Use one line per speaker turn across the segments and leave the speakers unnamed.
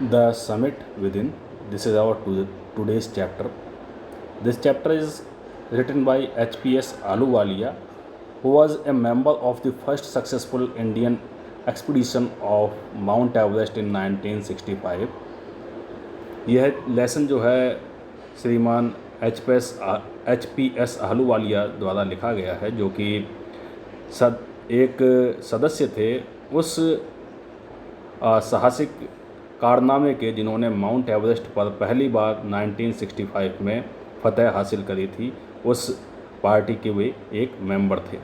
The Summit Within. This is our today's chapter. This chapter is written by HPS Ahluwalia, who was a member of the first successful Indian expedition of Mount Everest in 1965. यह lesson जो है श्रीमान H P S Ahluwalia द्वारा लिखा गया है, जो कि एक सदस्य थे उस साहसिक कारनामे के जिन्होंने माउंट एवरेस्ट पर पहली बार 1965 में फतह हासिल करी थी। उस पार्टी के वे एक मेंबर थे।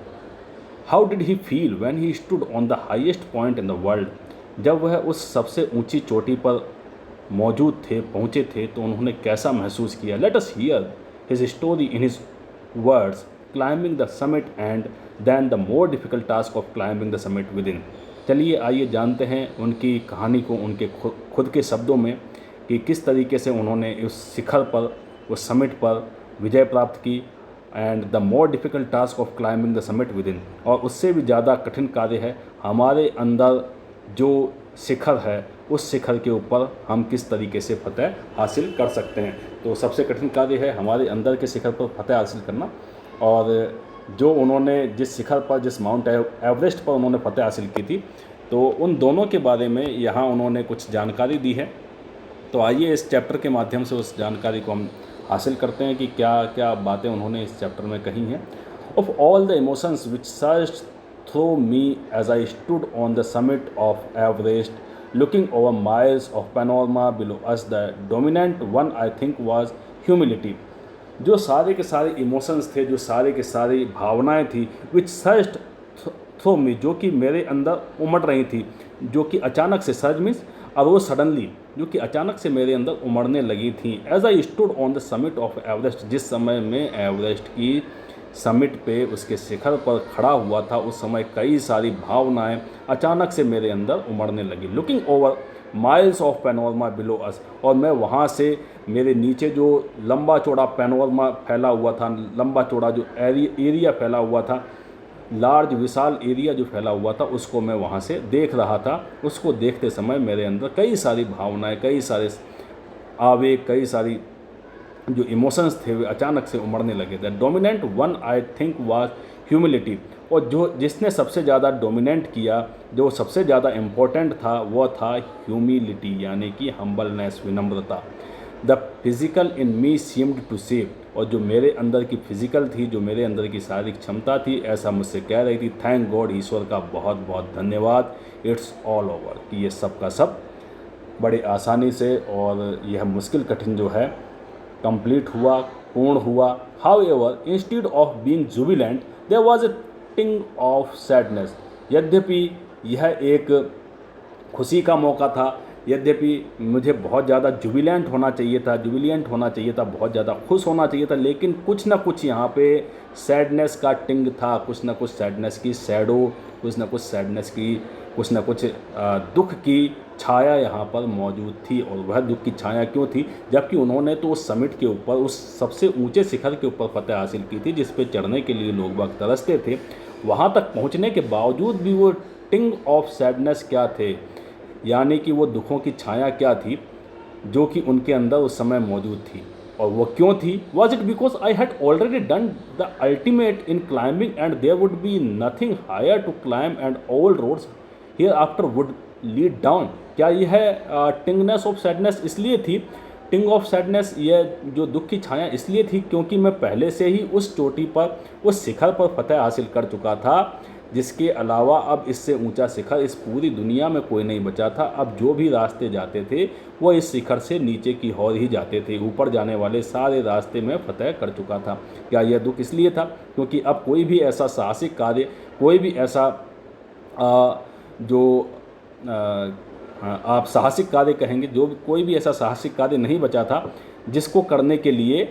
How did he feel when he stood on the highest point in the world. जब वह उस सबसे ऊंची चोटी पर मौजूद थे, पहुँचे थे, तो उन्होंने कैसा महसूस किया। Let us hear his story in his words, climbing the summit and then the more difficult task of climbing the summit within. चलिए आइए जानते हैं उनकी कहानी को उनके खुद के शब्दों में कि किस तरीके से उन्होंने उस शिखर पर, उस समिट पर विजय प्राप्त की। And the more difficult task of climbing the summit with in, और उससे भी ज़्यादा कठिन कार्य है हमारे अंदर जो शिखर है, उस शिखर के ऊपर हम किस तरीके से फतह हासिल कर सकते हैं। तो सबसे कठिन कार्य है हमारे अंदर के शिखर पर फतह हासिल करना। और जो उन्होंने जिस शिखर पर, जिस माउंट एवरेस्ट पर उन्होंने फतह हासिल की थी, तो उन दोनों के बारे में यहाँ उन्होंने कुछ जानकारी दी है। तो आइए इस चैप्टर के माध्यम से उस जानकारी को हम हासिल करते हैं कि क्या क्या बातें उन्होंने इस चैप्टर में कही हैं। Of all the emotions which surged through me as I stood on the summit of Everest, looking over miles of panorama below us, the dominant one I think was humility. जो सारे के सारे emotions थे, जो सारे के सारी भावनाएं थी, विच सर्ज्ड थ्रू मी, जो कि मेरे अंदर उमड़ रही थी, जो कि अचानक से, सर्ज मीन्स अरोज सडनली, जो कि अचानक से मेरे अंदर उमड़ने लगी थी। As I stood on the summit of Everest, जिस समय मैं एवरेस्ट की समिट पे, उसके शिखर पर खड़ा हुआ था, उस समय कई सारी भावनाएं अचानक से मेरे अंदर उमड़ने लगी। Looking over miles of panorama below us, और मैं वहाँ से मेरे नीचे जो लंबा चौड़ा पैनोरमा फैला हुआ था, लंबा चौड़ा जो एरिया फैला हुआ था, लार्ज विशाल एरिया जो फैला हुआ था, उसको मैं वहाँ से देख रहा था। उसको देखते समय मेरे अंदर कई सारी भावनाएं, कई सारे आवेग, कई सारी जो इमोशंस थे वे अचानक से उमड़ने लगे थे। Dominant one I think was humility, और जो जिसने सबसे ज़्यादा डोमिनेंट किया, जो सबसे ज़्यादा इम्पोर्टेंट था, वो था ह्यूमिलिटी, यानी कि हम्बलनेस, विनम्रता। The physical in me seemed to save, और जो मेरे अंदर की फिज़िकल थी, जो मेरे अंदर की शारीरिक क्षमता थी, ऐसा मुझसे कह रही थी, थैंक गॉड, ईश्वर का बहुत बहुत धन्यवाद, इट्स ऑल ओवर, कि ये सब का सब बड़े आसानी से और यह मुश्किल कठिन जो है कंप्लीट हुआ, पूर्ण हुआ। However instead of being jubilant there was a tinge of sadness, यद्यपि यह एक खुशी का मौका था, यद्यपि मुझे बहुत ज़्यादा जुबिलेंट होना चाहिए था, बहुत ज़्यादा खुश होना चाहिए था, लेकिन कुछ ना कुछ यहाँ पे सैडनेस का टिंग था, कुछ ना कुछ सैडनेस की शैडो, कुछ ना कुछ सैडनेस की, कुछ ना कुछ दुख की छाया यहाँ पर मौजूद थी। और वह दुख की छाया क्यों थी, जबकि उन्होंने तो उस समिट के ऊपर, उस सबसे ऊंचे शिखर के ऊपर फतह हासिल की थी, जिस पे चढ़ने के लिए लोग बाग तरसते थे। वहाँ तक पहुँचने के बावजूद भी वो टिंग ऑफ सैडनेस क्या थे, यानी कि वो दुखों की छाया क्या थी, जो कि उनके अंदर उस समय मौजूद थी। और वो क्यों थी? Was it because I had already done the ultimate in climbing and there would be nothing higher to climb and all roads hereafter would lead down. क्या यह टिंगनेस ऑफ सैडनेस इसलिए थी, टिंग ऑफ सैडनेस, यह जो दुख की छाया इसलिए थी क्योंकि मैं पहले से ही उस चोटी पर, उस शिखर पर फतह हासिल कर चुका था, जिसके अलावा अब इससे ऊंचा शिखर इस पूरी दुनिया में कोई नहीं बचा था। अब जो भी रास्ते जाते थे वो इस शिखर से नीचे की ओर ही जाते थे, ऊपर जाने वाले सारे रास्ते में फतह कर चुका था। क्या यह दुख इसलिए था क्योंकि अब कोई भी ऐसा साहसिक कार्य, कोई भी ऐसा जो आप साहसिक कार्य कहेंगे, जो कोई भी ऐसा साहसिक कार्य नहीं बचा था जिसको करने के लिए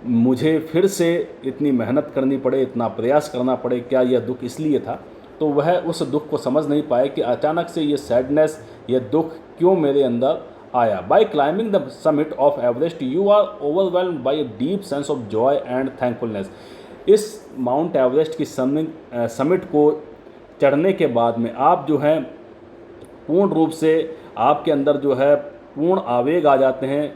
मुझे फिर से इतनी मेहनत करनी पड़े, इतना प्रयास करना पड़े। क्या यह दुख इसलिए था? तो वह उस दुख को समझ नहीं पाए कि अचानक से ये सैडनेस, ये दुख क्यों मेरे अंदर आया। By climbing the summit of Everest you are overwhelmed by a deep sense of joy and thankfulness. इस माउंट एवरेस्ट की समिट को चढ़ने के बाद में आप जो हैं पूर्ण रूप से आपके अंदर जो है पूर्ण आवेग आ जाते हैं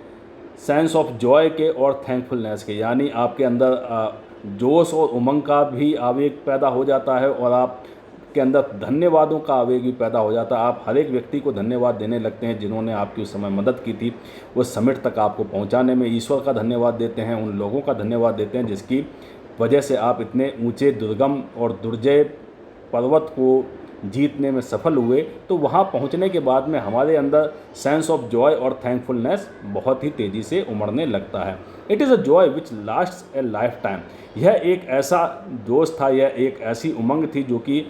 सेंस ऑफ जॉय के और थैंकफुलनेस के, यानी आपके अंदर जोश और उमंग का भी आवेग पैदा हो जाता है और आपके अंदर धन्यवादों का आवेग भी पैदा हो जाता है। आप हर एक व्यक्ति को धन्यवाद देने लगते हैं जिन्होंने आपकी उस समय मदद की थी, उस समिट तक आपको पहुंचाने में। ईश्वर का धन्यवाद देते हैं, उन लोगों का धन्यवाद देते हैं जिसकी वजह से आप इतने ऊंचे दुर्गम और दुर्जय पर्वत को जीतने में सफल हुए। तो वहाँ पहुँचने के बाद में हमारे अंदर सेंस ऑफ जॉय और थैंकफुलनेस बहुत ही तेज़ी से उमड़ने लगता है। It is a joy which lasts A life time. यह एक ऐसा जोश था, यह एक ऐसी उमंग थी जो कि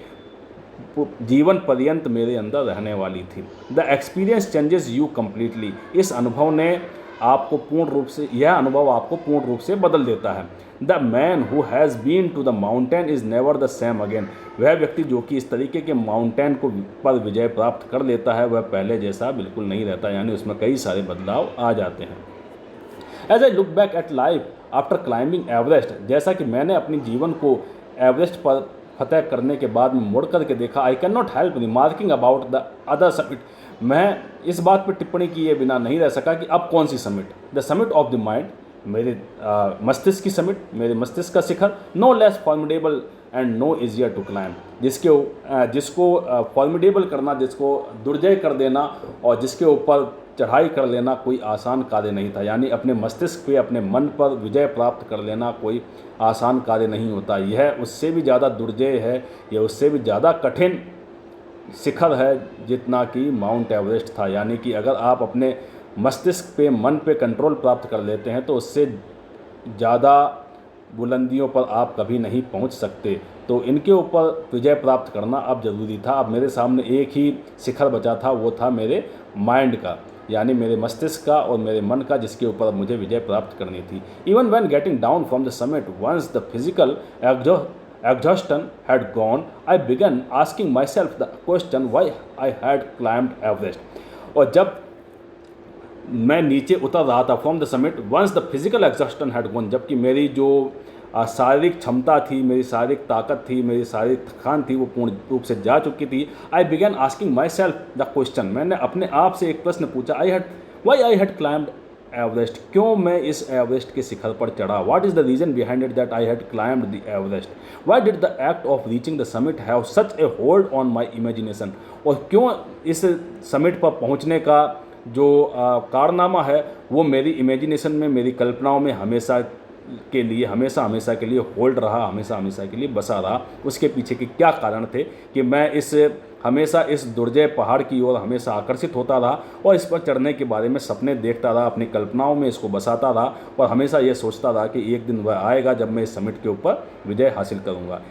जीवन पर्यंत मेरे अंदर रहने वाली थी। The experience changes you completely. इस अनुभव ने आपको पूर्ण रूप से, यह अनुभव आपको पूर्ण रूप से बदल देता है। The man who has been to the mountain is never the same again. वह व्यक्ति जो कि इस तरीके के माउंटेन को पर विजय प्राप्त कर लेता है वह पहले जैसा बिल्कुल नहीं रहता, यानी उसमें कई सारे बदलाव आ जाते हैं। As I look back at life after climbing Everest, जैसा कि मैंने अपने जीवन को एवरेस्ट पर फतह करने के बाद में मुड़ कर के देखा, I can not help remarking about the other summit. मैं इस बात पर टिप्पणी किए बिना नहीं रह सका कि अब कौन सी summit, the summit of the mind, मेरे मस्तिष्क की समिट, मेरे मस्तिष्क का शिखर, no less formidable and no easier to climb. जिसको फॉर्मिडेबल करना, जिसको दुर्जय कर देना और जिसके ऊपर चढ़ाई कर लेना कोई आसान कार्य नहीं था। यानी अपने मस्तिष्क पे, अपने मन पर विजय प्राप्त कर लेना कोई आसान कार्य नहीं होता। यह उससे भी ज़्यादा दुर्जय है, यह उससे भी ज़्यादा कठिन शिखर है जितना कि माउंट एवरेस्ट था। यानी कि अगर आप अपने मस्तिष्क पे, मन पे कंट्रोल प्राप्त कर लेते हैं तो उससे ज़्यादा बुलंदियों पर आप कभी नहीं पहुंच सकते। तो इनके ऊपर विजय प्राप्त करना अब ज़रूरी था। अब मेरे सामने एक ही शिखर बचा था, वो था मेरे माइंड का, यानी मेरे मस्तिष्क का और मेरे मन का, जिसके ऊपर मुझे विजय प्राप्त करनी थी। Even when getting down from the summit, once the physical exhaustion had gone, I began asking myself the question why I had climbed Everest। और जब मैं नीचे उतर रहा था from the summit, once the physical exhaustion had gone, जबकि मेरी जो शारीरिक क्षमता थी, मेरी शारीरिक ताकत थी, मेरी शारीरिक थकान थी, वो पूर्ण रूप से जा चुकी थी। I began asking myself the question, मैंने अपने आप से एक प्रश्न पूछा, why I had climbed Everest, क्यों मैं इस एवरेस्ट के शिखर पर चढ़ा। What is the reason behind it that I had climbed the Everest. Why did the act of reaching the summit have such a hold on my imagination. और क्यों इस समिट पर पहुंचने का जो कारनामा है वो मेरी इमेजिनेशन में, मेरी कल्पनाओं में हमेशा के लिए होल्ड रहा, हमेशा के लिए बसा रहा। उसके पीछे के क्या कारण थे कि मैं हमेशा इस दुर्जय पहाड़ की ओर हमेशा आकर्षित होता रहा और इस पर चढ़ने के बारे में सपने देखता रहा, अपनी कल्पनाओं में इसको बसाता रहा और हमेशा ये सोचता रहा कि एक दिन वह आएगा जब मैं इस समिट के ऊपर विजय हासिल करूँगा।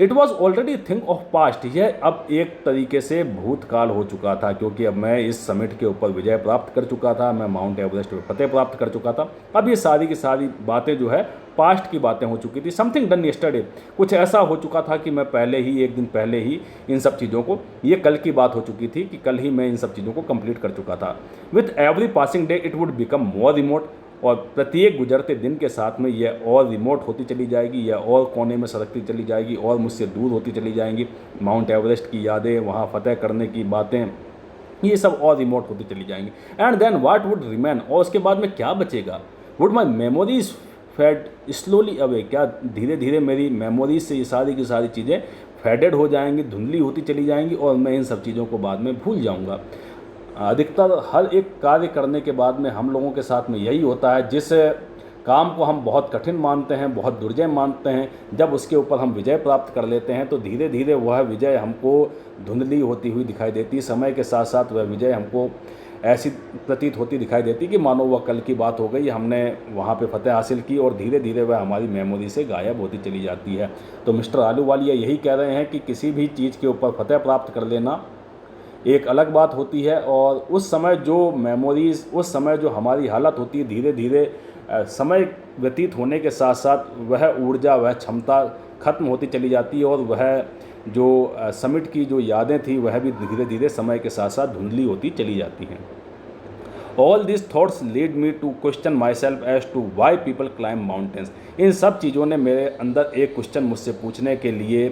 It was already thing of past, यह अब एक तरीके से भूतकाल हो चुका था, क्योंकि अब मैं इस समिट के ऊपर विजय प्राप्त कर चुका था, मैं माउंट एवरेस्ट पर फतेह प्राप्त कर चुका था। अब ये सारी की सारी बातें जो है पास्ट की बातें हो चुकी थी। समथिंग डन यस्टरडे, कुछ ऐसा हो चुका था कि मैं एक दिन पहले ही इन सब चीज़ों को, ये कल की बात हो चुकी थी कि कल ही मैं इन सब चीज़ों को कंप्लीट कर चुका था। With every passing day it would become more remote, और प्रत्येक गुजरते दिन के साथ में यह और रिमोट होती चली जाएगी, यह और कोने में सरकती चली जाएगी और मुझसे दूर होती चली जाएंगी। माउंट एवरेस्ट की यादें, वहाँ फतेह करने की बातें, ये सब और रिमोट होती चली जाएंगी। And then what would remain, और उसके बाद में क्या बचेगा। Would my memories fade slowly away, क्या धीरे धीरे मेरी मेमोरीज से ये सारी की सारी चीज़ें फेडेड हो जाएंगी, धुंधली होती चली जाएंगी और मैं इन सब चीज़ों को बाद में भूल जाऊँगा। अधिकतर हर एक कार्य करने के बाद में हम लोगों के साथ में यही होता है, जिस काम को हम बहुत कठिन मानते हैं, बहुत दुर्जय मानते हैं, जब उसके ऊपर हम विजय प्राप्त कर लेते हैं तो धीरे धीरे वह विजय हमको धुंधली होती हुई दिखाई देती है। समय के साथ साथ वह विजय हमको ऐसी प्रतीत होती दिखाई देती कि मानो वह कल की बात हो गई, हमने वहाँ पे फतेह हासिल की और धीरे धीरे वह हमारी मेमोरी से गायब होती चली जाती है। तो मिस्टर आलूवालिया यही कह रहे हैं कि किसी भी चीज़ के ऊपर फतेह प्राप्त कर लेना एक अलग बात होती है, और उस समय जो मेमोरीज़, उस समय जो हमारी हालत होती है, धीरे धीरे समय व्यतीत होने के साथ साथ वह ऊर्जा, वह क्षमता खत्म होती चली जाती है और वह जो समिट की जो यादें थी वह भी धीरे धीरे समय के साथ साथ धुंधली होती चली जाती हैं। All this thoughts lead me to question my self as to why people climb mountains. इन सब चीज़ों ने मेरे अंदर एक क्वेश्चन मुझसे पूछने के लिए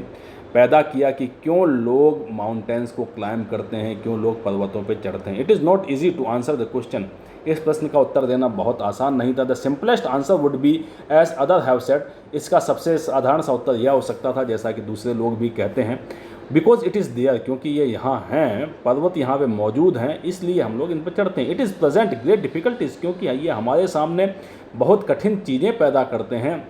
पैदा किया कि क्यों लोग माउंटेन्स को क्लाइंब करते हैं, क्यों लोग पर्वतों पे चढ़ते हैं। It is not easy to answer the question. इस प्रश्न का उत्तर देना बहुत आसान नहीं था। The simplest answer would be as other have said, इसका सबसे साधारण सा उत्तर यह हो सकता था जैसा कि दूसरे लोग भी कहते हैं, बिकॉज इट इज़ देयर, क्योंकि ये यहाँ हैं, पर्वत यहाँ पे मौजूद हैं, इसलिए हम लोग इन पर चढ़ते हैं। It is present great difficulties, क्योंकि ये हमारे सामने बहुत कठिन चीज़ें पैदा करते हैं।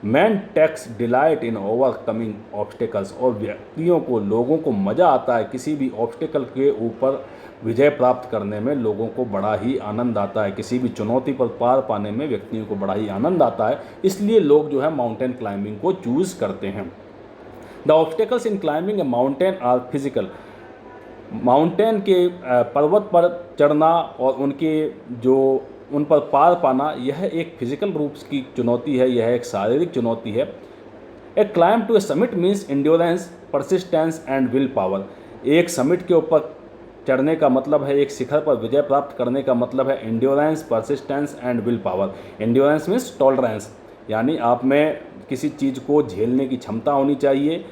Man takes delight in overcoming obstacles, और व्यक्तियों को, लोगों को मज़ा आता है किसी भी ऑब्स्टिकल के ऊपर विजय प्राप्त करने में। लोगों को बड़ा ही आनंद आता है, किसी भी चुनौती पर पार पाने में व्यक्तियों को बड़ा ही आनंद आता है, इसलिए लोग जो है माउंटेन क्लाइंबिंग को चूज़ करते हैं। The obstacles in climbing a mountain are physical, mountain के पर्वत पर चढ़ना और उन पर पार पाना, यह एक फिजिकल रूप की चुनौती है, यह एक शारीरिक चुनौती है। A climb to a summit means endurance, persistence and will power. एक समिट के ऊपर चढ़ने का मतलब है, एक शिखर पर विजय प्राप्त करने का मतलब है endurance, persistence and will power. Endurance means tolerance, यानी आप में किसी चीज़ को झेलने की क्षमता होनी चाहिए।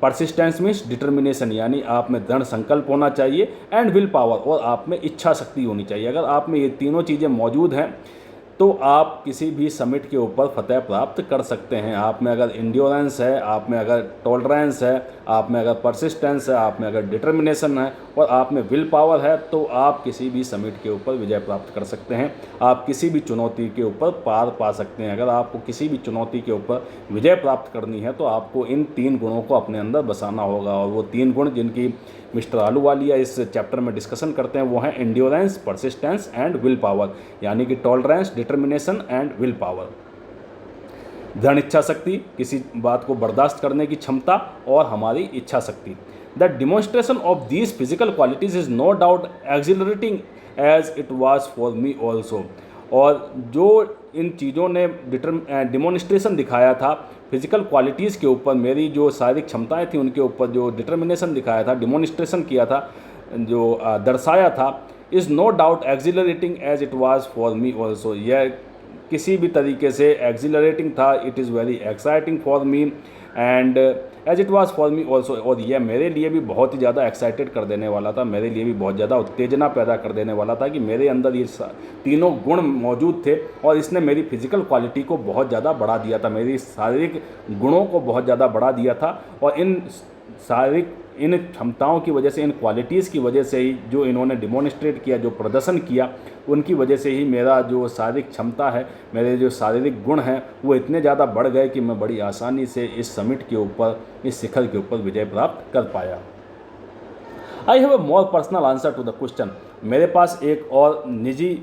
परसिस्टेंस मीन्स डिटर्मिनेशन, यानी आप में दृढ़ संकल्प होना चाहिए। एंड विल पावर, और आप में इच्छा शक्ति होनी चाहिए। अगर आप में ये तीनों चीज़ें मौजूद हैं तो आप किसी भी समिट के ऊपर फतह प्राप्त कर सकते हैं। आप में अगर एंड्योरेंस है, आप में अगर टॉलरेंस है, आप में अगर परसिस्टेंस है, आप में अगर डिटर्मिनेशन है और आप में विल पावर है, तो आप किसी भी समिट के ऊपर विजय प्राप्त कर सकते हैं। आप किसी भी चुनौती के ऊपर पार पा सकते हैं। अगर आपको किसी भी चुनौती के ऊपर विजय प्राप्त करनी है तो आपको इन 3 गुणों को अपने अंदर बसाना होगा, और वो 3 गुण जिनकी मिस्टर आलूवालिया इस चैप्टर में डिस्कशन करते हैं वो हैं endurance, persistence and will power, यानी कि tolerance, determination and will power. दृढ़ इच्छा शक्ति, किसी बात को बर्दाश्त करने की क्षमता, और हमारी इच्छा शक्ति। The demonstration of these physical qualities is no doubt exhilarating as it was for me also. और जो इन चीज़ों ने डिमॉन्स्ट्रेशन दिखाया था फिजिकल क्वालिटीज़ के ऊपर, मेरी जो शारीरिक क्षमताएं थी उनके ऊपर जो डिटर्मिनेशन दिखाया था, डिमॉन्स्ट्रेशन किया था, जो दर्शाया था, is no doubt exhilarating as it was for me also. यह किसी भी तरीके से एक्सिलरेटिंग था, it is very exciting for me and as it was for me also, और यह मेरे लिए भी बहुत ही ज़्यादा एक्साइटेड कर देने वाला था, मेरे लिए भी बहुत ज़्यादा उत्तेजना पैदा कर देने वाला था कि मेरे अंदर ये तीनों गुण मौजूद थे, और इसने मेरी फिजिकल क्वालिटी को बहुत ज़्यादा बढ़ा दिया था, मेरी शारीरिक गुणों को बहुत ज़्यादा बढ़ा दिया था। और इन क्षमताओं की वजह से, इन क्वालिटीज़ की वजह से ही, जो इन्होंने डिमॉन्स्ट्रेट किया, जो प्रदर्शन किया, उनकी वजह से ही मेरा जो शारीरिक क्षमता है, मेरे जो शारीरिक गुण हैं, वो इतने ज़्यादा बढ़ गए कि मैं बड़ी आसानी से इस समिट के ऊपर, इस शिखर के ऊपर विजय प्राप्त कर पाया। I have a more personal answer to the question. मेरे पास एक और निजी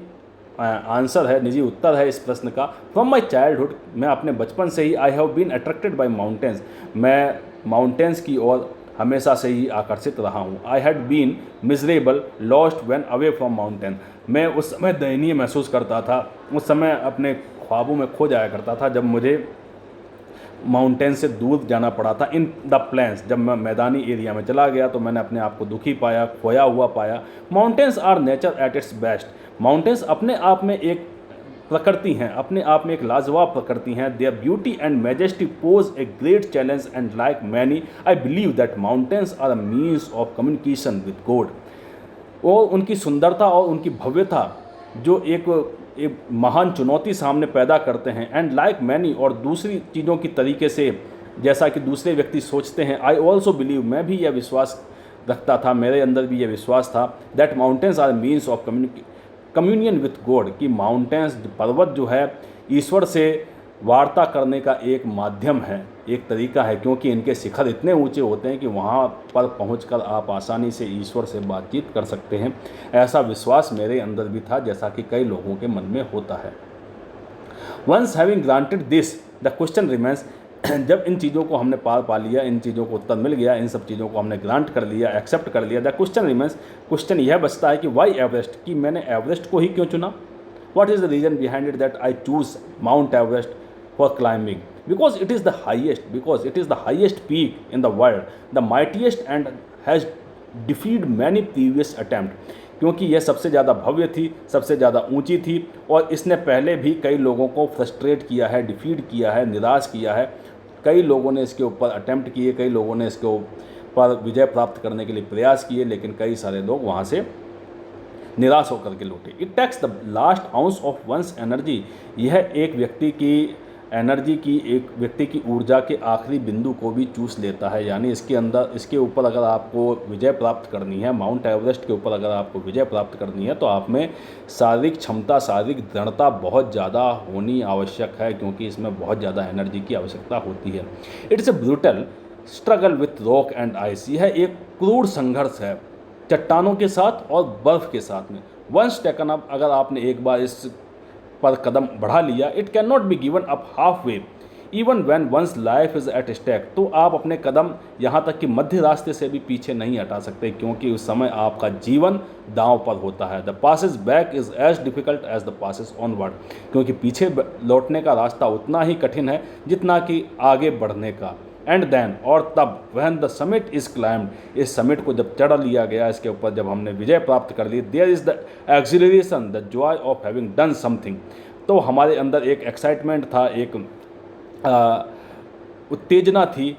आंसर है, निजी उत्तर है इस प्रश्न का। फ्रॉम माई चाइल्डहुड, मैं अपने बचपन से ही I have been attracted by mountains, मैं माउंटेन्स की ओर हमेशा से ही आकर्षित रहा हूँ। I had been miserable lost when away from mountain, मैं उस समय दयनीय महसूस करता था, उस समय अपने ख्वाबों में खो जाया करता था जब मुझे माउंटेन से दूर जाना पड़ा था। इन द प्लेन्स, जब मैं मैदानी एरिया में चला गया तो मैंने अपने आप को दुखी पाया, खोया हुआ पाया। Mountains are nature at its best, mountains अपने आप में एक प्रकृति हैं, अपने आप में एक लाजवाब प्रकृति हैं। Their beauty and majesty pose a great challenge and like many I believe that mountains are a means of communication with God. और उनकी सुंदरता और उनकी भव्यता जो एक महान चुनौती सामने पैदा करते हैं। एंड लाइक मैनी, और दूसरी चीज़ों की तरीके से जैसा कि दूसरे व्यक्ति सोचते हैं, आई ऑल्सो बिलीव, मैं भी यह विश्वास रखता था, मेरे अंदर भी यह विश्वास था, that mountains are means of communion with God, कि माउंटेन्स, पर्वत जो है, ईश्वर से वार्ता करने का एक माध्यम है, एक तरीका है, क्योंकि इनके शिखर इतने ऊंचे होते हैं कि वहाँ पर पहुंचकर आप आसानी से ईश्वर से बातचीत कर सकते हैं। ऐसा विश्वास मेरे अंदर भी था, जैसा कि कई लोगों के मन में होता है। Once having granted this the question remains, जब इन चीज़ों को हमने पार पा लिया, इन चीज़ों को उत्तर मिल गया, इन सब चीज़ों को हमने ग्रांट कर लिया, एक्सेप्ट कर लिया, द क्वेश्चन रिमेंस, क्वेश्चन यह बचता है कि वाई एवरेस्ट, कि मैंने एवरेस्ट को ही क्यों चुना। What is the reason behind it that I choose mount Everest for climbing, because it is the highest peak in the world, the mightiest and has defeated many previous attempt, क्योंकि यह सबसे ज़्यादा भव्य थी, सबसे ज़्यादा ऊंची थी, और इसने पहले भी कई लोगों को फ्रस्ट्रेट किया है, डिफीट किया है, निराश किया है। कई लोगों ने इसके ऊपर अटेम्प्ट किए, कई लोगों ने इसके ऊपर विजय प्राप्त करने के लिए प्रयास किए, लेकिन कई सारे लोग वहाँ से निराश होकर के लौटे। It takes the last ounce of one's energy, यह एक व्यक्ति की एनर्जी की, एक व्यक्ति की ऊर्जा के आखिरी बिंदु को भी चूस लेता है। यानी इसके अंदर, इसके ऊपर अगर आपको विजय प्राप्त करनी है, माउंट एवरेस्ट के ऊपर अगर आपको विजय प्राप्त करनी है, तो आप में शारीरिक क्षमता, शारीरिक दृढ़ता बहुत ज़्यादा होनी आवश्यक है, क्योंकि इसमें बहुत ज़्यादा एनर्जी की आवश्यकता होती है। It's a brutal struggle with rock and ice, यह एक क्रूर संघर्ष है चट्टानों के साथ और बर्फ़ के साथ में। वंस टेकन अप, अगर आपने एक बार इस पर कदम बढ़ा लिया, it can not be given up half way even when one's life is at stake, तो आप अपने कदम यहाँ तक कि मध्य रास्ते से भी पीछे नहीं हटा सकते, क्योंकि उस समय आपका जीवन दांव पर होता है। The passage back is as difficult as the passage onward, क्योंकि पीछे लौटने का रास्ता उतना ही कठिन है जितना कि आगे बढ़ने का। एंड देन, और तब, when the summit is climbed, इस समिट को जब चढ़ लिया गया, इसके ऊपर जब हमने विजय प्राप्त कर ली, there is the exhilaration, the joy of having done something, तो हमारे अंदर एक एक्साइटमेंट था, एक उत्तेजना थी,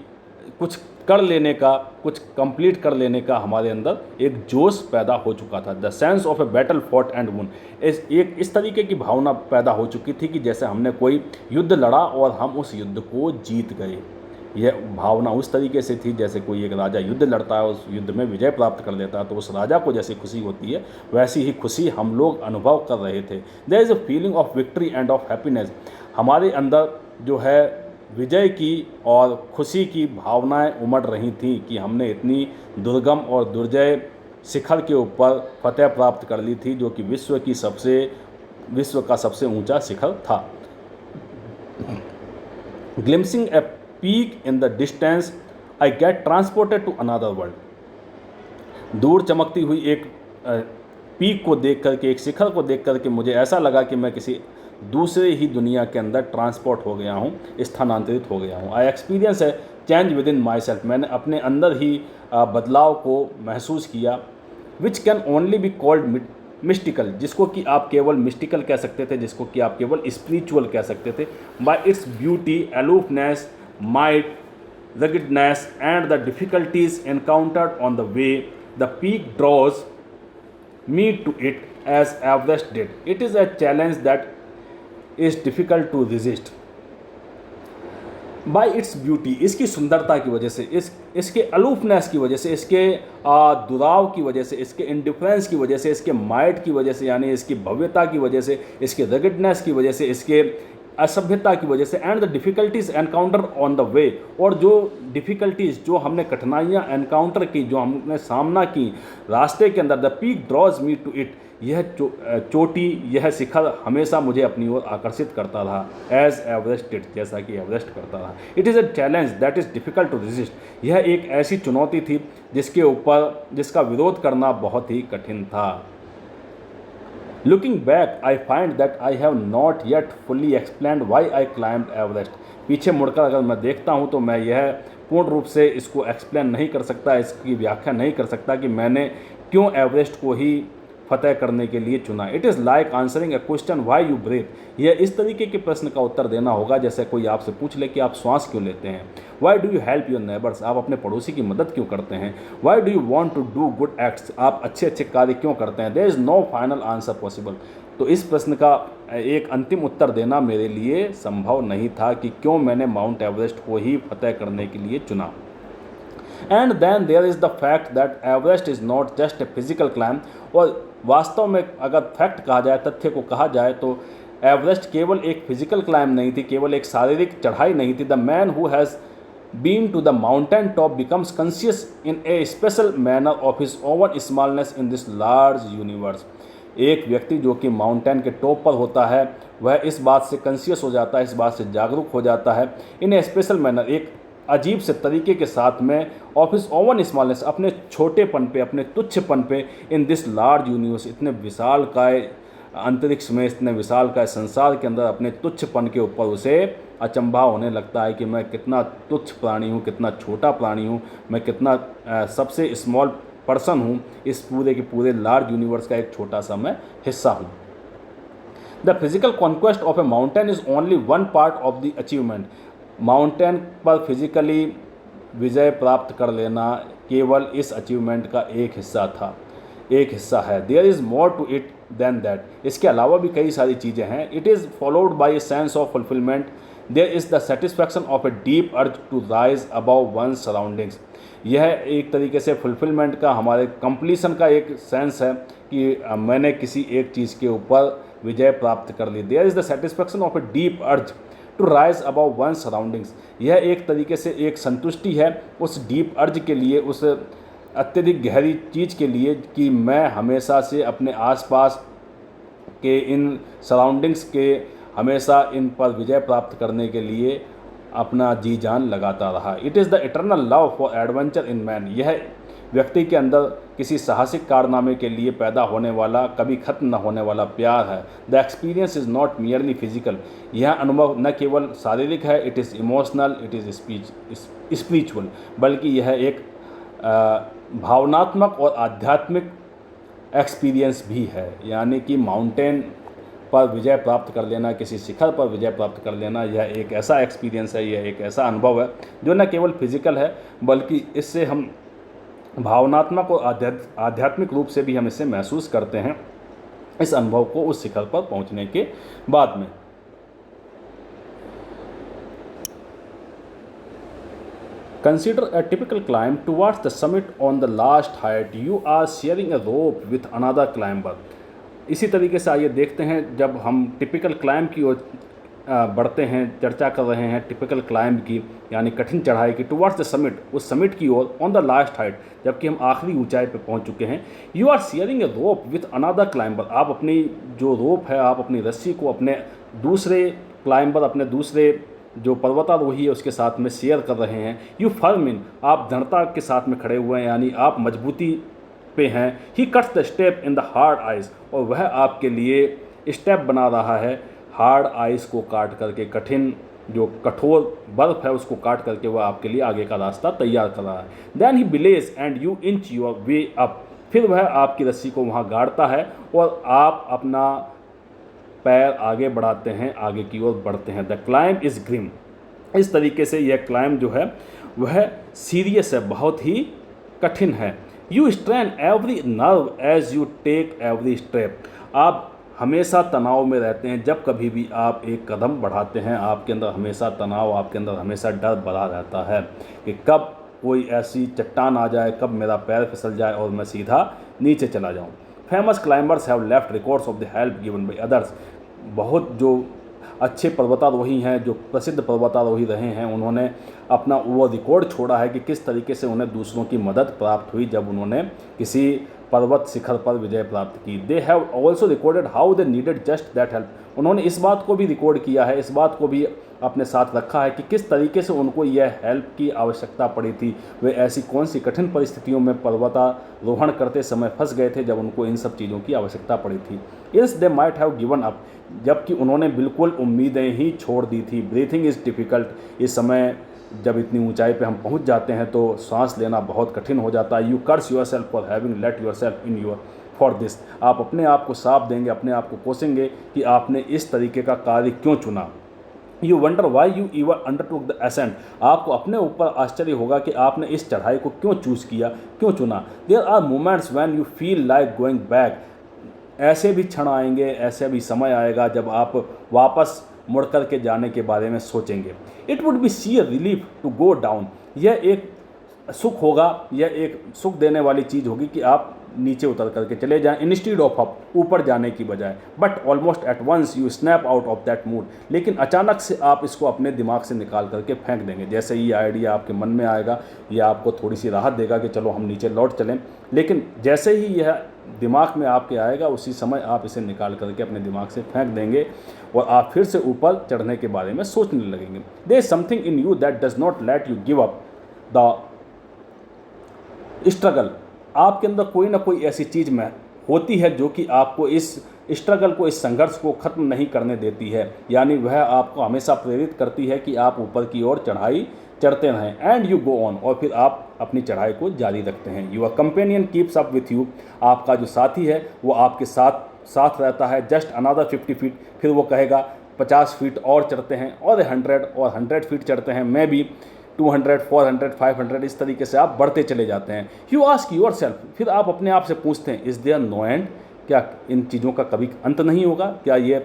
कुछ कर लेने का, कुछ कंप्लीट कर लेने का हमारे अंदर एक जोश पैदा हो चुका था। The sense of a battle fought and won, इस तरीके की भावना पैदा हो चुकी थी कि जैसे हमने कोई युद्ध लड़ा और हम उस युद्ध को जीत गए। यह भावना उस तरीके से थी जैसे कोई एक राजा युद्ध लड़ता है, उस युद्ध में विजय प्राप्त कर लेता है, तो उस राजा को जैसी खुशी होती है वैसी ही खुशी हम लोग अनुभव कर रहे थे। There is a feeling of victory and of happiness, हमारे अंदर जो है विजय की और खुशी की भावनाएं उमड़ रही थीं कि हमने इतनी दुर्गम और दुर्जय शिखर के ऊपर फतेह प्राप्त कर ली थी, जो कि विश्व का सबसे ऊंचा शिखर था। Glimpsing a peak in the distance, I get transported to another world, दूर चमकती हुई एक पीक को देख करके, एक शिखर को देख करके मुझे ऐसा लगा कि मैं किसी दूसरे ही दुनिया के अंदर ट्रांसपोर्ट हो गया हूँ, स्थानांतरित हो गया हूँ। आई एक्सपीरियंस है change with in my self, मैंने अपने अंदर ही बदलाव को महसूस किया। Which can only be called mystical, जिसको कि आप केवल मिस्टिकल कह सकते थे, जिसको कि आप केवल स्पिरिचुअल कह सकते थे। By its beauty, aloofness, might, ruggedness and the difficulties encountered on the way, the peak draws me to it as Everest did. It is a challenge that is difficult to resist. By its beauty, इसकी सुंदरता की वजह से, इसके aloofness की वजह से, इसके दुराव की वजह से, इसके इंडिफरेंस की वजह से, इसके माइट की वजह से, यानी इसकी भव्यता की वजह से, इसके रगडनेस की वजह से, इसके असभ्यता की वजह से, and the difficulties encounter on the way, और जो डिफ़िकल्टीज़, जो हमने कठिनाइयाँ एनकाउंटर की, जो हमने सामना की रास्ते के अंदर, the peak draws me to it, यह चोटी, यह शिखर हमेशा मुझे अपनी ओर आकर्षित करता रहा, एज एवरेस्ट डिड, जैसा कि एवरेस्ट करता रहा। It is a challenge that is difficult to resist, यह एक ऐसी चुनौती थी जिसका विरोध करना बहुत ही कठिन था। Looking back, I find that I have not yet fully explained why I climbed Everest. पीछे मुड़कर अगर मैं देखता हूँ तो मैं यह पूर्ण रूप से इसको एक्सप्लेन नहीं कर सकता, इसकी व्याख्या नहीं कर सकता कि मैंने क्यों एवरेस्ट को ही फतेह करने के लिए चुना। It is like answering a question why you breathe, यह इस तरीके के प्रश्न का उत्तर देना होगा जैसे कोई आपसे पूछ ले कि आप श्वास क्यों लेते हैं। Why do you help your neighbours, आप अपने पड़ोसी की मदद क्यों करते हैं। Why do you want to do good acts, आप अच्छे अच्छे कार्य क्यों करते हैं। There is no final answer possible, तो इस प्रश्न का एक अंतिम उत्तर देना मेरे लिए संभव नहीं था कि क्यों मैंने माउंट एवरेस्ट को ही फतेह करने के लिए चुना। And then there is the fact that Everest is not just a physical climb, और वास्तव में अगर फैक्ट कहा जाए, तथ्य को कहा जाए, तो एवरेस्ट केवल एक फिजिकल क्लाइंब नहीं थी, केवल एक शारीरिक चढ़ाई नहीं थी। The man who has been to the mountain top becomes conscious in a special manner of his own smallness in this large universe, एक व्यक्ति जो कि माउंटेन के टॉप पर होता है वह इस बात से कॉन्शियस हो जाता है, इस बात से जागरूक हो जाता है, इन ए स्पेशल मैनर, एक अजीब से तरीके के साथ में, ऑफ हिज ओवन स्मॉलनेस, अपने छोटेपन पे, अपने तुच्छपन पे, इन दिस लार्ज यूनिवर्स, इतने विशाल काय अंतरिक्ष में, इतने विशाल काय संसार के अंदर अपने तुच्छपन के ऊपर उसे अचंभा होने लगता है कि मैं कितना तुच्छ प्राणी हूँ, कितना छोटा प्राणी हूँ, मैं कितना सबसे स्मॉल पर्सन हूँ, इस पूरे के पूरे लार्ज यूनिवर्स का एक छोटा सा मैं हिस्सा हूँ। The physical conquest of A mountain is only one part of the achievement, mountain पर फिजिकली विजय प्राप्त कर लेना केवल इस अचीवमेंट का एक हिस्सा है। There is more to it than that. इसके अलावा भी कई सारी चीज़ें हैं। It is followed by a sense of fulfilment. There is the satisfaction of a deep urge to rise above one surroundings. यह एक तरीके से फुलफिलमेंट का, हमारे कंप्लीशन का एक सेंस है कि मैंने किसी एक चीज़ के ऊपर विजय प्राप्त कर ली। There is the satisfaction of a deep urge to rise above one surroundings. यह एक तरीके से एक संतुष्टि है उस डीप अर्ज के लिए, उस अत्यधिक गहरी चीज़ के लिए कि मैं हमेशा से अपने आसपास के इन सराउंडिंग्स के हमेशा इन पर विजय प्राप्त करने के लिए अपना जी जान लगाता रहा। It is the eternal love for adventure in man. यह व्यक्ति के अंदर किसी साहसिक कारनामे के लिए पैदा होने वाला, कभी खत्म न होने वाला प्यार है। The experience is not merely physical. यह अनुभव न केवल शारीरिक है, it is emotional, it is spiritual, बल्कि यह एक भावनात्मक और आध्यात्मिक एक्सपीरियंस भी है। यानी कि माउंटेन पर विजय प्राप्त कर लेना, किसी शिखर पर विजय प्राप्त कर लेना, यह एक ऐसा एक्सपीरियंस है, यह एक ऐसा अनुभव है जो न केवल फिजिकल है, बल्कि इससे हम भावनात्मक और आध्यात्मिक रूप से भी हम इसे महसूस करते हैं, इस अनुभव को उस शिखर पर पहुंचने के बाद में। Consider a typical climb towards the summit. On the last height, you are sharing a rope with another climber. इसी तरीके से आइए देखते हैं, जब हम टिपिकल क्लाइंब की ओर बढ़ते हैं, चर्चा कर रहे हैं टिपिकल क्लाइंब की, यानी कठिन चढ़ाई की, टुवर्ड्स द समिट, उस समिट की ओर, ऑन द लास्ट हाइट, जबकि हम आखिरी ऊंचाई पर पहुंच चुके हैं। You are sharing a rope with another climber. आप अपनी जो रोप है, आप अपनी रस्सी को अपने दूसरे क्लाइंबर, अपने दूसरे जो पर्वतारोही है उसके साथ में शेयर कर रहे हैं। यू फर्म इन, आप दृढ़ता के साथ में खड़े हुए हैं, यानी आप मजबूती पे हैं। ही cuts the step in the hard ice, और वह आपके लिए स्टेप बना रहा है हार्ड आइस को काट करके, कठिन जो कठोर बर्फ है उसको काट करके वह आपके लिए आगे का रास्ता तैयार कर रहा है। Then he belays and you inch your way up. फिर वह आपकी रस्सी को वहाँ गाड़ता है और आप अपना पैर आगे बढ़ाते हैं, आगे की ओर बढ़ते हैं। The climb is grim. इस तरीके से यह क्लाइंब जो है वह सीरियस है, बहुत ही कठिन है। You strain every nerve as you take every step. आप हमेशा तनाव में रहते हैं, जब कभी भी आप एक कदम बढ़ाते हैं आपके अंदर हमेशा तनाव, आपके अंदर हमेशा डर बना रहता है कि कब कोई ऐसी चट्टान आ जाए, कब मेरा पैर फिसल जाए और मैं सीधा नीचे चला जाऊं। Famous climbers have left records of the help given by others. बहुत जो अच्छे पर्वतारोही हैं, जो प्रसिद्ध पर्वतारोही रहे हैं, उन्होंने अपना वो रिकॉर्ड छोड़ा है कि किस तरीके से उन्हें दूसरों की मदद प्राप्त हुई जब उन्होंने किसी पर्वत शिखर पर विजय प्राप्त की। They have also recorded how they needed just that help. उन्होंने इस बात को भी रिकॉर्ड किया है, इस बात को भी अपने साथ रखा है कि किस तरीके से उनको यह हेल्प की आवश्यकता पड़ी थी। वे ऐसी कौन सी कठिन परिस्थितियों में पर्वतारोहण करते समय फंस गए थे जब उनको इन सब चीज़ों की आवश्यकता पड़ी थी। इस they might have given up, जबकि उन्होंने बिल्कुल उम्मीदें ही छोड़ दी थी। Breathing is difficult. इस समय जब इतनी ऊंचाई पे हम पहुंच जाते हैं तो सांस लेना बहुत कठिन हो जाता है। You curse yourself for having let yourself in your for this. आप अपने आप को साफ देंगे, अपने आप को कोसेंगे कि आपने इस तरीके का कार्य क्यों चुना। You wonder why you even undertook the ascent. आपको अपने ऊपर आश्चर्य होगा कि आपने इस चढ़ाई को क्यों चूज़ किया, क्यों चुना। There are moments when you feel like going back. ऐसे भी क्षण आएंगे, ऐसे भी समय आएगा जब आप वापस मुड़ कर के जाने के बारे में सोचेंगे। It would be sheer relief to go down. यह एक सुख होगा, यह एक सुख देने वाली चीज़ होगी कि आप नीचे उतर करके चले जाएं इंस्टीड ऑफ अप, ऊपर जाने की बजाय। But almost at once you snap out of that mood. लेकिन अचानक से आप इसको अपने दिमाग से निकाल करके फेंक देंगे। जैसे ही आइडिया आपके मन में आएगा, यह आपको थोड़ी सी राहत देगा कि चलो हम नीचे लौट चलें, लेकिन जैसे ही यह दिमाग में आपके आएगा उसी समय आप इसे निकाल करके अपने दिमाग से फेंक देंगे और आप फिर से ऊपर चढ़ने के बारे में सोचने लगेंगे। There is something in you that does not let you give up the struggle. आपके अंदर कोई ना कोई ऐसी चीज़ में होती है जो कि आपको इस स्ट्रगल को, इस संघर्ष को ख़त्म नहीं करने देती है। यानी वह आपको हमेशा प्रेरित करती है कि आप ऊपर की ओर चढ़ाई चढ़ते रहें। एंड यू गो ऑन, और फिर आप अपनी चढ़ाई को जारी रखते हैं। Your companion keeps up with you. आपका जो साथी है वो आपके साथ रहता है। Just another 50 feet. फिर वो कहेगा 50 फीट और चढ़ते हैं और 100 और 100 फीट चढ़ते हैं, मे बी 200, 400, 500, इस तरीके से आप बढ़ते चले जाते हैं। यू आस्क योर सेल्फ, फिर आप अपने आप से पूछते हैं, इज़ देयर नो एंड, क्या इन चीज़ों का कभी अंत नहीं होगा? क्या ये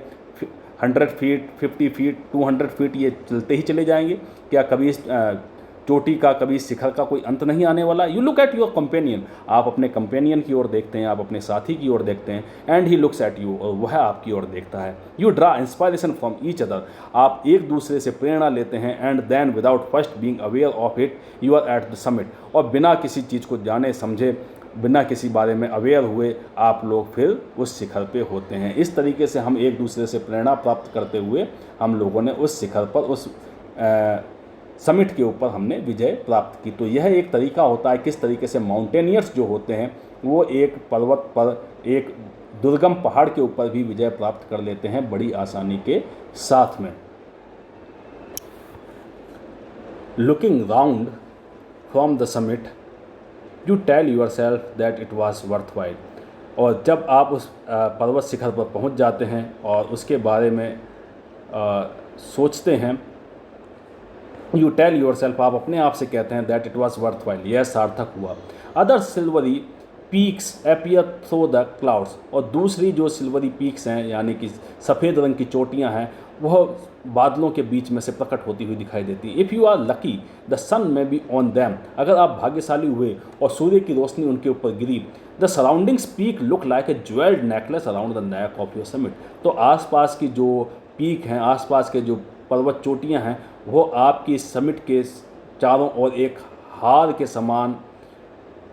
100 फीट, 50 फीट, 200 फीट ये चलते ही चले जाएंगे? क्या कभी इस चोटी का, कभी इस शिखर का कोई अंत नहीं आने वाला? You look at your companion, आप अपने कंपेनियन की ओर देखते हैं, आप अपने साथी की ओर देखते हैं, and he looks at you, और वह आपकी ओर देखता है। You draw inspiration from each other, आप एक दूसरे से प्रेरणा लेते हैं, and then without first being aware of it you are at the summit, और बिना किसी चीज़ को जाने समझे, बिना किसी बारे में अवेयर हुए आप लोग फिर उस शिखर पे होते हैं। इस तरीके से हम एक दूसरे से प्रेरणा प्राप्त करते हुए हम लोगों ने उस शिखर पर, उस समिट के ऊपर हमने विजय प्राप्त की। तो यह एक तरीका होता है किस तरीके से माउंटेनियर्स जो होते हैं वो एक पर्वत पर, एक दुर्गम पहाड़ के ऊपर भी विजय प्राप्त कर लेते हैं बड़ी आसानी के साथ में। Looking round from the summit you tell yourself that it was worthwhile, और जब आप उस पर्वत शिखर पर पहुंच जाते हैं और उसके बारे में सोचते हैं, यू टेल योर सेल्फ, आप अपने आप से कहते हैं that it was worth while, यह सार्थक हुआ। Other silvery peaks appear through the clouds, और दूसरी जो सिल्वरी पीक्स हैं यानी कि सफ़ेद रंग की चोटियां हैं वह बादलों के बीच में से प्रकट होती हुई दिखाई देती है। If you are lucky the sun may be on them, अगर आप भाग्यशाली हुए और सूर्य की रोशनी उनके ऊपर गिरी, the surroundings peak look like a jewelled necklace around the neck of your summit, तो आसपास की जो पीक हैं, आसपास के जो पर्वत चोटियां हैं वो आपकी समिट के चारों ओर एक हार के समान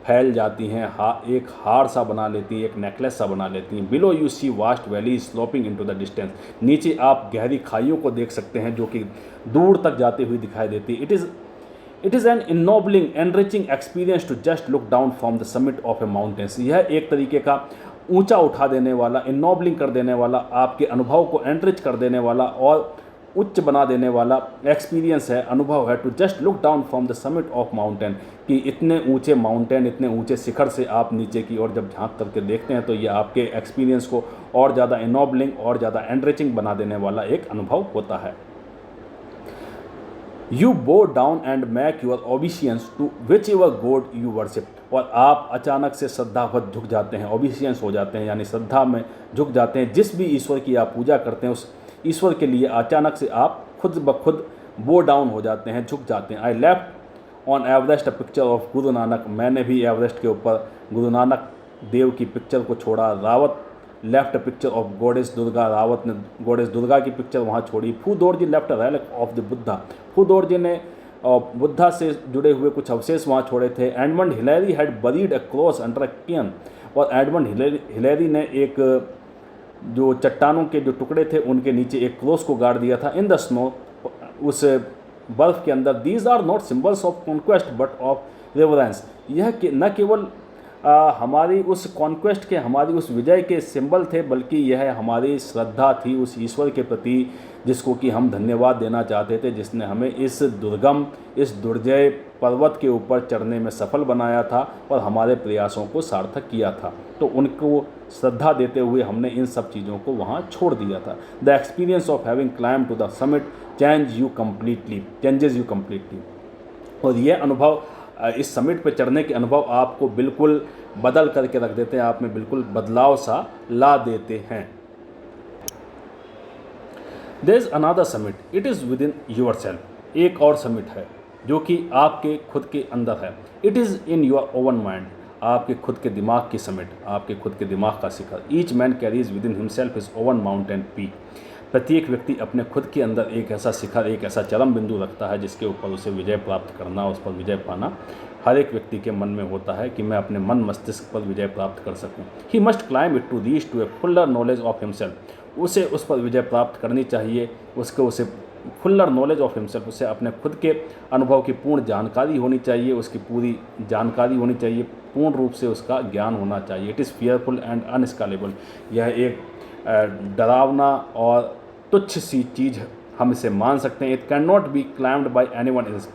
फैल जाती हैं, एक हार सा बना लेती हैं, एक नेकलेस सा बना लेती हैं। Below you see vast valley sloping into the distance, नीचे आप गहरी खाइयों को देख सकते हैं जो कि दूर तक जाती हुई दिखाई देती है। It is an ennobling enriching experience to just look down from the summit of a mountains, यह एक तरीके का ऊंचा उठा देने वाला, इनोबलिंग कर देने वाला, आपके अनुभव को एनरिच कर देने वाला और उच्च बना देने वाला एक्सपीरियंस है, अनुभव है। To just look down from the summit of mountain, कि इतने ऊंचे माउंटेन, इतने ऊंचे शिखर से आप नीचे की ओर जब झांक करके देखते हैं तो ये आपके एक्सपीरियंस को और ज़्यादा इनोबलिंग और ज़्यादा एनरिचिंग बना देने वाला एक अनुभव होता है। You bow down and make your obeisance to whichever god you worship, और आप अचानक से श्रद्धावत झुक जाते हैं, ओबिशियंस हो जाते हैं यानी श्रद्धा में झुक जाते हैं। जिस भी ईश्वर की आप पूजा करते हैं उस ईश्वर के लिए अचानक से आप खुद ब खुद बो डाउन हो जाते हैं, झुक जाते हैं। I left on Everest a picture of Guru Nanak, मैंने भी एवरेस्ट के ऊपर गुरु नानक देव की पिक्चर को छोड़ा। Rawat left a picture of goddess Durga, Rawat ने गॉडेस दुर्गा की पिक्चर वहाँ छोड़ी। Phudorji left a relic of the Buddha, Phudorji ने बुद्धा से जुड़े हुए कुछ अवशेष वहाँ छोड़े थे। Edmund Hillary had buried a cross under a cairn, और एडमंड हिलेरी ने एक जो चट्टानों के जो टुकड़े थे उनके नीचे एक क्रॉस को गाड़ दिया था। इन द स्नो, उस बर्फ़ के अंदर। These are not symbols of conquest but of reverence, यह न केवल हमारी उस कॉन्क्वेस्ट के, हमारी उस विजय के सिंबल थे, बल्कि यह हमारी श्रद्धा थी उस ईश्वर के प्रति जिसको कि हम धन्यवाद देना चाहते थे, जिसने हमें इस दुर्गम, इस दुर्जय पर्वत के ऊपर चढ़ने में सफल बनाया था और हमारे प्रयासों को सार्थक किया था। तो उनको श्रद्धा देते हुए हमने इन सब चीज़ों को वहाँ छोड़ दिया था। The experience of having climb to the summit changes you completely, और यह अनुभव, इस समिट पर चढ़ने के अनुभव आपको बिल्कुल बदल करके रख देते हैं, आप में बिल्कुल बदलाव सा ला देते हैं। There is another summit, it is within yourself, एक और समिट है जो कि आपके खुद के अंदर है। It is in your oven mind, आपके खुद के दिमाग की समिट, आपके खुद के दिमाग का शिखर। Each man carries within himself his own mountain peak, प्रत्येक व्यक्ति अपने खुद के अंदर एक ऐसा शिखर, एक ऐसा चरम बिंदु रखता है जिसके ऊपर उसे विजय प्राप्त करना, उस पर विजय पाना हर एक व्यक्ति के मन में होता है कि मैं अपने मन मस्तिष्क पर विजय प्राप्त कर सकूं। He must climb it to reach to a fuller knowledge of himself, उसे उस पर विजय प्राप्त करनी चाहिए, उसे फुल्लर नॉलेज ऑफ हिमसेल्फ, उसे अपने खुद के अनुभव की पूर्ण जानकारी होनी चाहिए, उसकी पूरी जानकारी होनी चाहिए, पूर्ण रूप से उसका ज्ञान होना चाहिए। इट इज़ फियरफुल एंड अनस्केलेबल, यह एक डरावना और तुच्छ सी चीज़ हम इसे मान सकते हैं। It can not B climbed bye anyone else,